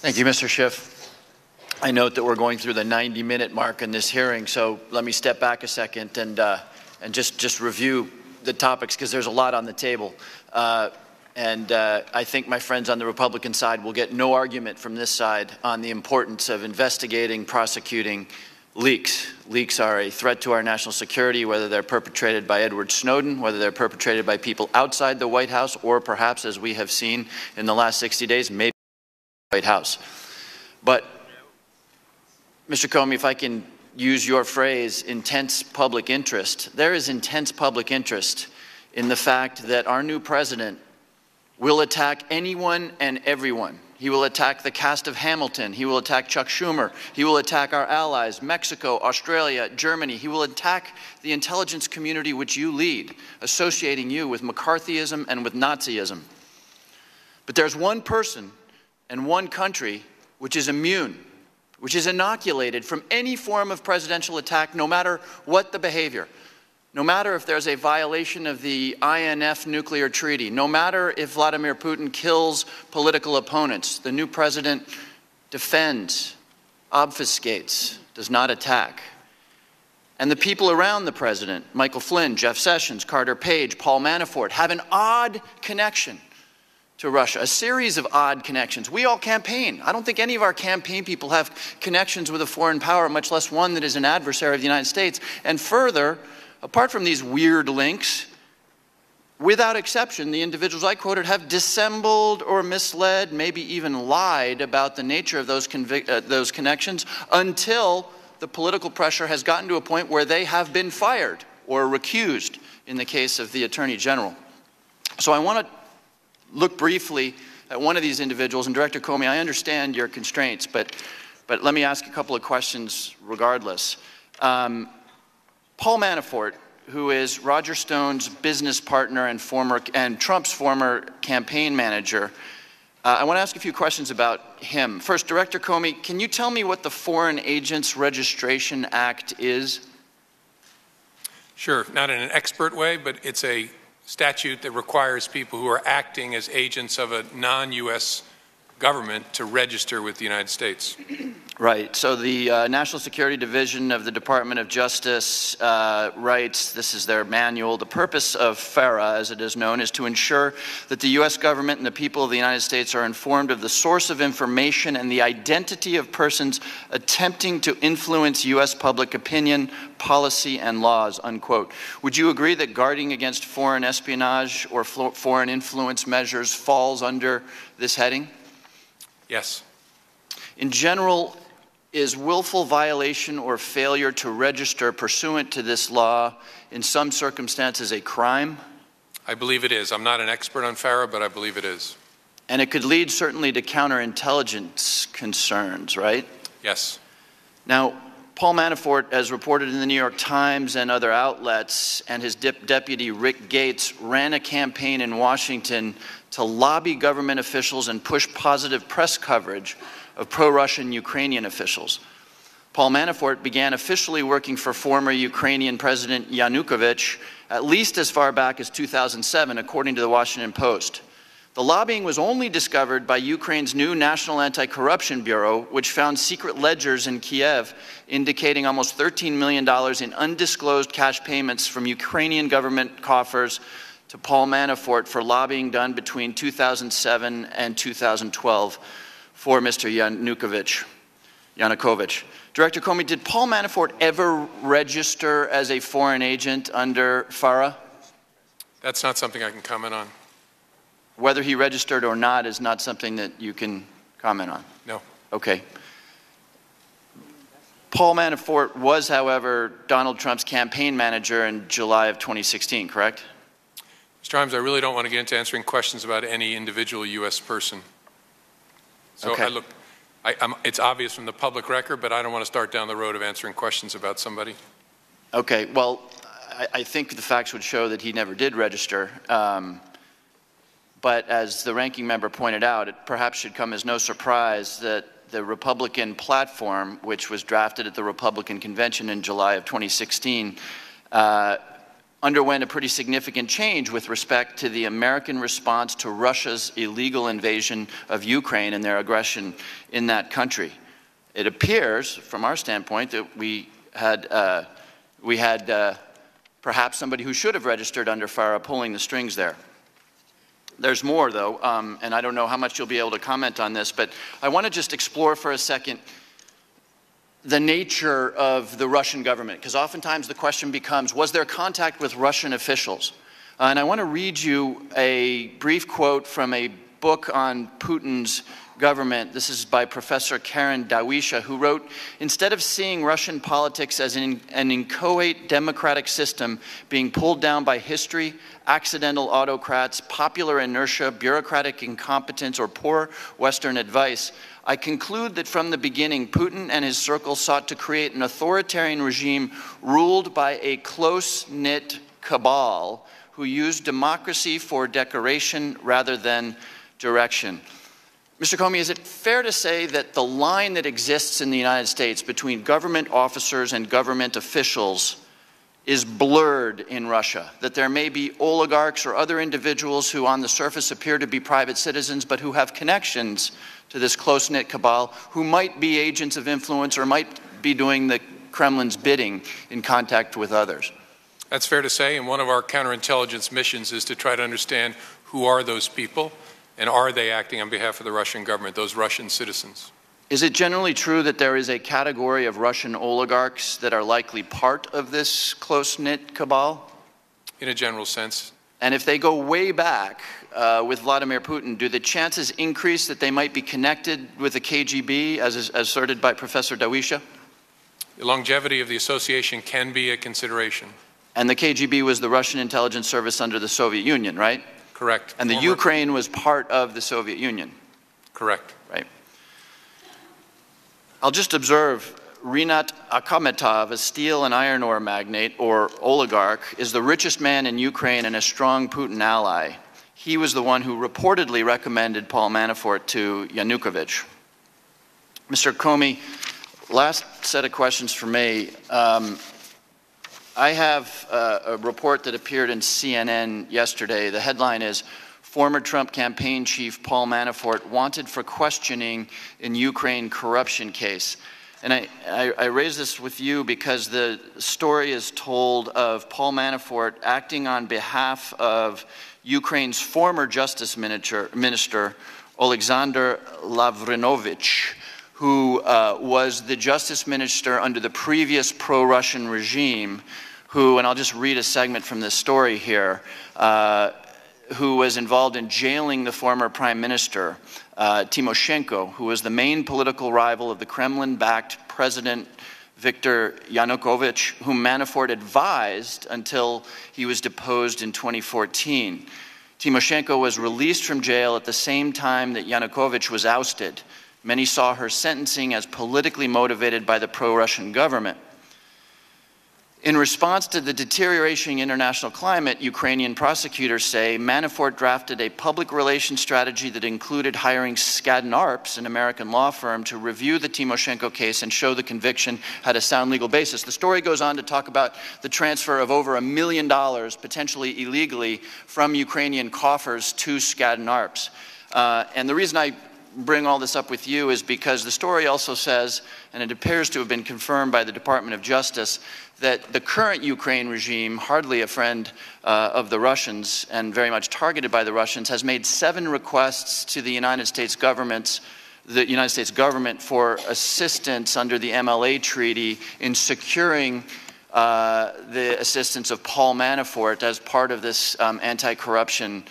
Thank you, Mr. Schiff. I note that we're going through the 90-minute mark in this hearing, so let me step back a second and just review the topics, because there's a lot on the table. I think my friends on the Republican side will get no argument from this side on the importance of investigating, prosecuting leaks. Leaks are a threat to our national security, whether they're perpetrated by Edward Snowden, whether they're perpetrated by people outside the White House, or perhaps, as we have seen in the last 60 days, maybe the White House. But, Mr. Comey, if I can use your phrase, intense public interest, there is intense public interest in the fact that our new president will attack anyone and everyone. He will attack the cast of Hamilton. He will attack Chuck Schumer. He will attack our allies, Mexico, Australia, Germany. He will attack the intelligence community which you lead, associating you with McCarthyism and with Nazism. But there's one person and one country which is immune, which is inoculated from any form of presidential attack, no matter what the behavior. No matter if there's a violation of the INF nuclear treaty, no matter if Vladimir Putin kills political opponents, the new president defends, obfuscates, does not attack. And the people around the president, Michael Flynn, Jeff Sessions, Carter Page, Paul Manafort, have an odd connection to Russia, a series of odd connections. We all campaign. I don't think any of our campaign people have connections with a foreign power, much less one that is an adversary of the United States. And further, apart from these weird links, without exception, the individuals I quoted have dissembled or misled, maybe even lied about the nature of those connections until the political pressure has gotten to a point where they have been fired or recused in the case of the Attorney General. So I want to look briefly at one of these individuals. And Director Comey, I understand your constraints, but let me ask a couple of questions regardless. Paul Manafort, who is Roger Stone's business partner and Trump's former campaign manager, I want to ask a few questions about him. First, Director Comey, can you tell me what the Foreign Agents Registration Act is? Sure, not in an expert way, but it's a statute that requires people who are acting as agents of a non-U.S. government to register with the United States. Right. So the National Security Division of the Department of Justice writes, this is their manual, the purpose of FARA, as it is known, is to ensure that the U.S. government and the people of the United States are informed of the source of information and the identity of persons attempting to influence U.S. public opinion, policy, and laws, unquote. Would you agree that guarding against foreign espionage or foreign influence measures falls under this heading? Yes. In general, is willful violation or failure to register pursuant to this law in some circumstances a crime? I believe it is. I'm not an expert on FARA, but I believe it is. And it could lead certainly to counterintelligence concerns, right? Yes. Now, Paul Manafort, as reported in the New York Times and other outlets, and his deputy Rick Gates ran a campaign in Washington to lobby government officials and push positive press coverage of pro-Russian Ukrainian officials. Paul Manafort began officially working for former Ukrainian President Yanukovych at least as far back as 2007, according to the Washington Post. The lobbying was only discovered by Ukraine's new National Anti-Corruption Bureau, which found secret ledgers in Kiev indicating almost $13 million in undisclosed cash payments from Ukrainian government coffers to Paul Manafort for lobbying done between 2007 and 2012 for Mr. Yanukovych. Director Comey, did Paul Manafort ever register as a foreign agent under FARA? That's not something I can comment on. Whether he registered or not is not something that you can comment on? No. Okay. Paul Manafort was, however, Donald Trump's campaign manager in July of 2016, correct? Mr. Himes, I really don't want to get into answering questions about any individual U.S. person. So okay. It's obvious from the public record, but I don't want to start down the road of answering questions about somebody. Okay, well, I think the facts would show that he never did register. But as the ranking member pointed out, it perhaps should come as no surprise that the Republican platform, which was drafted at the Republican convention in July of 2016, underwent a pretty significant change with respect to the American response to Russia's illegal invasion of Ukraine and their aggression in that country. It appears, from our standpoint, that we had perhaps somebody who should have registered under FARA pulling the strings there. There's more, though, and I don't know how much you'll be able to comment on this, but I want to just explore for a second the nature of the Russian government, because oftentimes the question becomes, was there contact with Russian officials? And I want to read you a brief quote from a book on Putin's government. This is by Professor Karen Dawisha, who wrote, "Instead of seeing Russian politics as an inchoate democratic system being pulled down by history, accidental autocrats, popular inertia, bureaucratic incompetence, or poor Western advice, I conclude that from the beginning, Putin and his circle sought to create an authoritarian regime ruled by a close-knit cabal who used democracy for decoration rather than direction." Mr. Comey, is it fair to say that the line that exists in the United States between government officers and government officials is blurred in Russia, that there may be oligarchs or other individuals who on the surface appear to be private citizens but who have connections to this close-knit cabal, who might be agents of influence or might be doing the Kremlin's bidding in contact with others? That's fair to say, and one of our counterintelligence missions is to try to understand who are those people and are they acting on behalf of the Russian government, those Russian citizens. Is it generally true that there is a category of Russian oligarchs that are likely part of this close-knit cabal? In a general sense. And if they go way back with Vladimir Putin, do the chances increase that they might be connected with the KGB, as is asserted by Professor Dawisha? The longevity of the association can be a consideration. And the KGB was the Russian intelligence service under the Soviet Union, right? Correct. And the Ukraine was part of the Soviet Union? Correct. Right. I'll just observe, Rinat Akhmetov, a steel and iron ore magnate or oligarch, is the richest man in Ukraine and a strong Putin ally. He was the one who reportedly recommended Paul Manafort to Yanukovych. Mr. Comey, last set of questions for me. I have a report that appeared in CNN yesterday. The headline is, "Former Trump campaign chief Paul Manafort wanted for questioning in Ukraine corruption case." And I raise this with you because the story is told of Paul Manafort acting on behalf of Ukraine's former justice minister, Alexander Lavrinovich, who was the justice minister under the previous pro-Russian regime, who, and I'll just read a segment from this story here, who was involved in jailing the former prime minister, Tymoshenko, who was the main political rival of the Kremlin-backed President Viktor Yanukovych, whom Manafort advised until he was deposed in 2014. Tymoshenko was released from jail at the same time that Yanukovych was ousted. Many saw her sentencing as politically motivated by the pro-Russian government. In response to the deteriorating international climate, Ukrainian prosecutors say Manafort drafted a public relations strategy that included hiring Skadden Arps, an American law firm, to review the Tymoshenko case and show the conviction had a sound legal basis. The story goes on to talk about the transfer of over $1 million, potentially illegally, from Ukrainian coffers to Skadden Arps. And the reason I bring all this up with you is because the story also says, and it appears to have been confirmed by the Department of Justice, that the current Ukraine regime, hardly a friend of the Russians and very much targeted by the Russians, has made 7 requests to the United States government for assistance under the MLA treaty in securing the assistance of Paul Manafort as part of this anti-corruption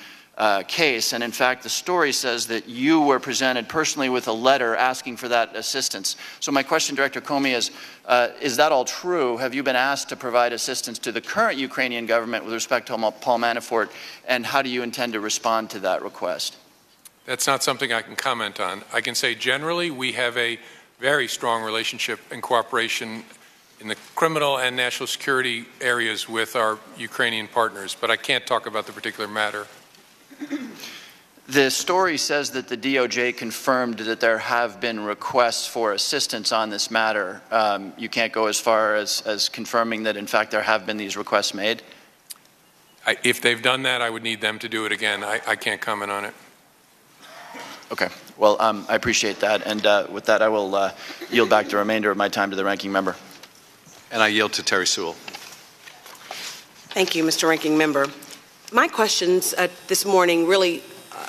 case. And in fact, the story says that you were presented personally with a letter asking for that assistance. So my question, Director Comey, is that all true? Have you been asked to provide assistance to the current Ukrainian government with respect to Paul Manafort, and how do you intend to respond to that request? That's not something I can comment on. I can say generally we have a very strong relationship and cooperation in the criminal and national security areas with our Ukrainian partners, but I can't talk about the particular matter. The story says that the DOJ confirmed that there have been requests for assistance on this matter. You can't go as far as confirming that, in fact, there have been these requests made? If they've done that, I would need them to do it again. I can't comment on it. Okay. Well, I appreciate that. And with that, I will yield back the remainder of my time to the ranking member. And I yield to Terry Sewell. Thank you, Mr. Ranking Member. My questions this morning really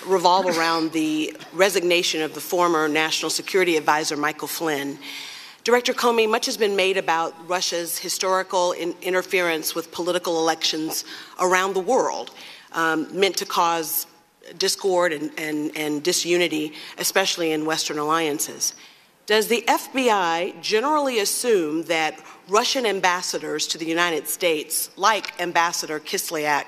revolve around the resignation of the former National Security Advisor, Michael Flynn. Director Comey, much has been made about Russia's historical interference with political elections around the world, meant to cause discord and disunity, especially in Western alliances. Does the FBI generally assume that Russian ambassadors to the United States, like Ambassador Kislyak,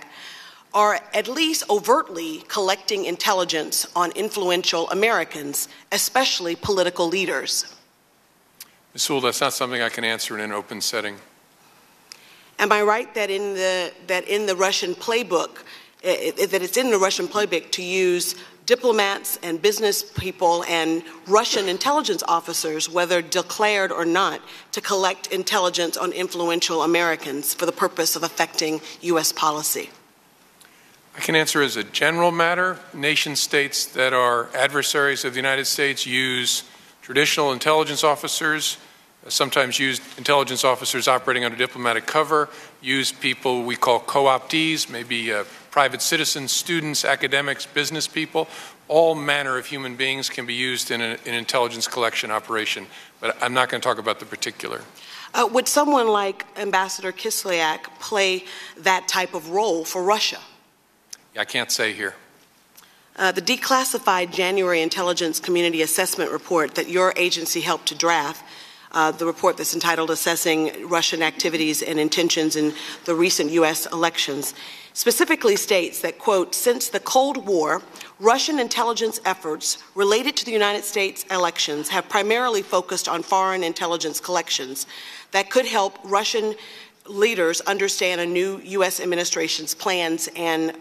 are at least overtly collecting intelligence on influential Americans, especially political leaders? Ms. Sewell, that's not something I can answer in an open setting. Am I right that in the Russian playbook, that it's in the Russian playbook to use diplomats and business people and Russian intelligence officers, whether declared or not, to collect intelligence on influential Americans for the purpose of affecting U.S. policy? I can answer as a general matter. Nation states that are adversaries of the United States use traditional intelligence officers, sometimes use intelligence officers operating under diplomatic cover, use people we call co-optees, maybe private citizens, students, academics, business people. All manner of human beings can be used in an intelligence collection operation, but I'm not going to talk about the particular. Would someone like Ambassador Kislyak play that type of role for Russia? I can't say here. The declassified January Intelligence Community Assessment Report that your agency helped to draft, the report that's entitled Assessing Russian Activities and Intentions in the Recent U.S. Elections, specifically states that, quote, since the Cold War, Russian intelligence efforts related to the United States elections have primarily focused on foreign intelligence collections that could help Russian leaders understand a new U.S. administration's plans and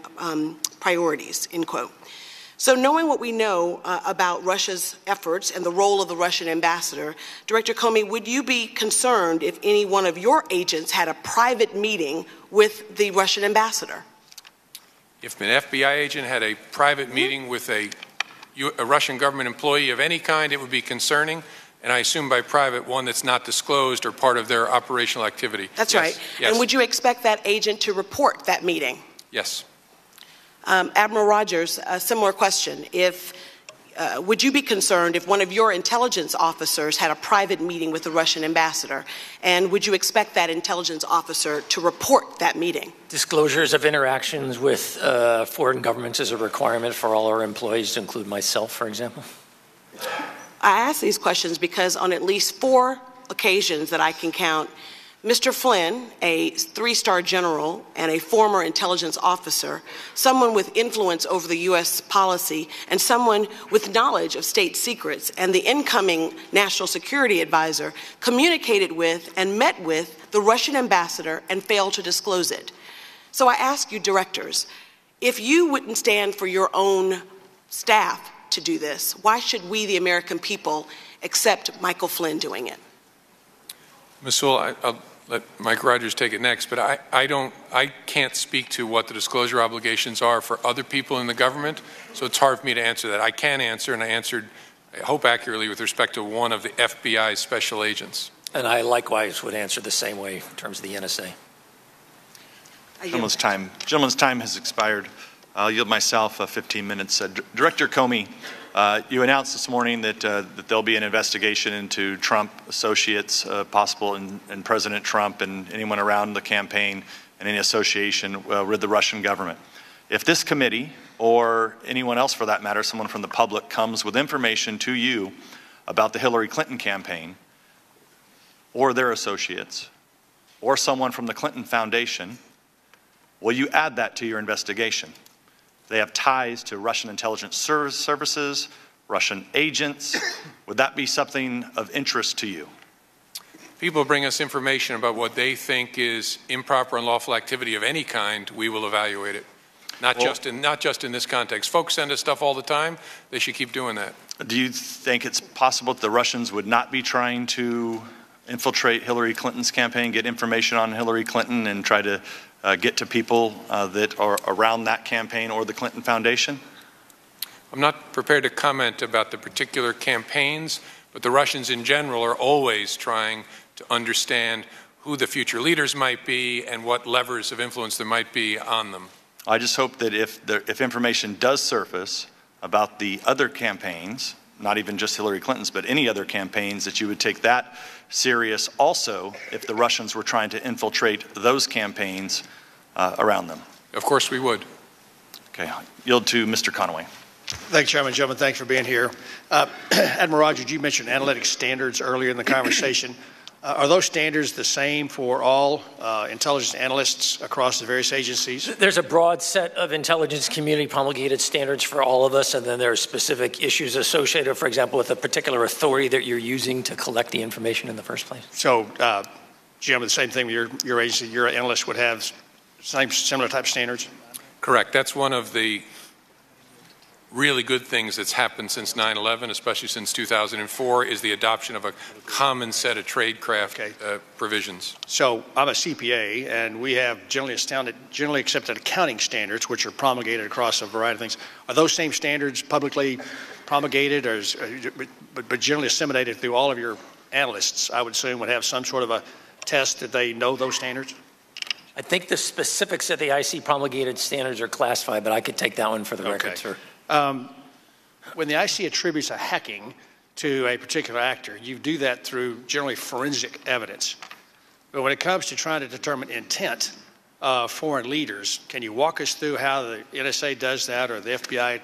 priorities, end quote. So knowing what we know about Russia's efforts and the role of the Russian ambassador, Director Comey, would you be concerned if any one of your agents had a private meeting with the Russian ambassador? If an FBI agent had a private meeting with a Russian government employee of any kind, it would be concerning. And I assume by private, one that's not disclosed or part of their operational activity. That's yes. right. Yes. And would you expect that agent to report that meeting? Yes. Admiral Rogers, a similar question. Would you be concerned if one of your intelligence officers had a private meeting with the Russian ambassador? And would you expect that intelligence officer to report that meeting? Disclosures of interactions with foreign governments is a requirement for all our employees, to include myself, for example. I ask these questions because on at least 4 occasions that I can count, Mr. Flynn, a 3-star general and a former intelligence officer, someone with influence over the U.S. policy, and someone with knowledge of state secrets, and the incoming national security advisor communicated with and met with the Russian ambassador and failed to disclose it. So I ask you, directors, if you wouldn't stand for your own staff to do this, why should we, the American people, accept Michael Flynn doing it? Ms. Sewell, I'll let Mike Rogers take it next, but I can't speak to what the disclosure obligations are for other people in the government, so it's hard for me to answer that. I can answer, and I answered, I hope accurately, with respect to one of the FBI's special agents. And I likewise would answer the same way in terms of the NSA. Gentleman's time has expired. I'll yield myself 15 minutes. Director Comey, you announced this morning that there'll be an investigation into Trump associates, possible, and President Trump and anyone around the campaign and any association with the Russian government. If this committee, or anyone else for that matter, someone from the public, comes with information to you about the Hillary Clinton campaign, or their associates, or someone from the Clinton Foundation, will you add that to your investigation? They have ties to Russian intelligence services, Russian agents. Would that be something of interest to you? People bring us information about what they think is improper and unlawful activity of any kind. We will evaluate it. Not just in this context. Folks send us stuff all the time. They should keep doing that. Do you think it's possible that the Russians would not be trying to infiltrate Hillary Clinton's campaign, get information on Hillary Clinton, and try to get to people that are around that campaign or the Clinton Foundation? I'm not prepared to comment about the particular campaigns, but the Russians in general are always trying to understand who the future leaders might be and what levers of influence there might be on them. I just hope that if information does surface about the other campaigns, not even just Hillary Clinton's, but any other campaigns, that you would take that serious also if the Russians were trying to infiltrate those campaigns around them. Of course we would. Okay, I'll yield to Mr. Conaway. Thanks, Chairman. Gentlemen, thanks for being here. Admiral Rogers, you mentioned analytic standards earlier in the conversation. Are those standards the same for all intelligence analysts across the various agencies? There's a broad set of intelligence community promulgated standards for all of us, and then there are specific issues associated, for example, with a particular authority that you're using to collect the information in the first place. So, Jim, the same thing with your agency, your analysts would have similar type standards? Correct. That's one of the really good things that's happened since 9/11, especially since 2004, is the adoption of a common set of tradecraft provisions. So I'm a CPA, and we have generally accepted accounting standards, which are promulgated across a variety of things. Are those same standards publicly promulgated, or but generally disseminated through all of your analysts? I would assume would have some sort of a test that they know those standards. I think the specifics of the IC promulgated standards are classified, but I could take that one for the record, sir. When the IC attributes a hacking to a particular actor, you do that through generally forensic evidence. But when it comes to trying to determine intent of foreign leaders, can you walk us through how the NSA does that or the FBI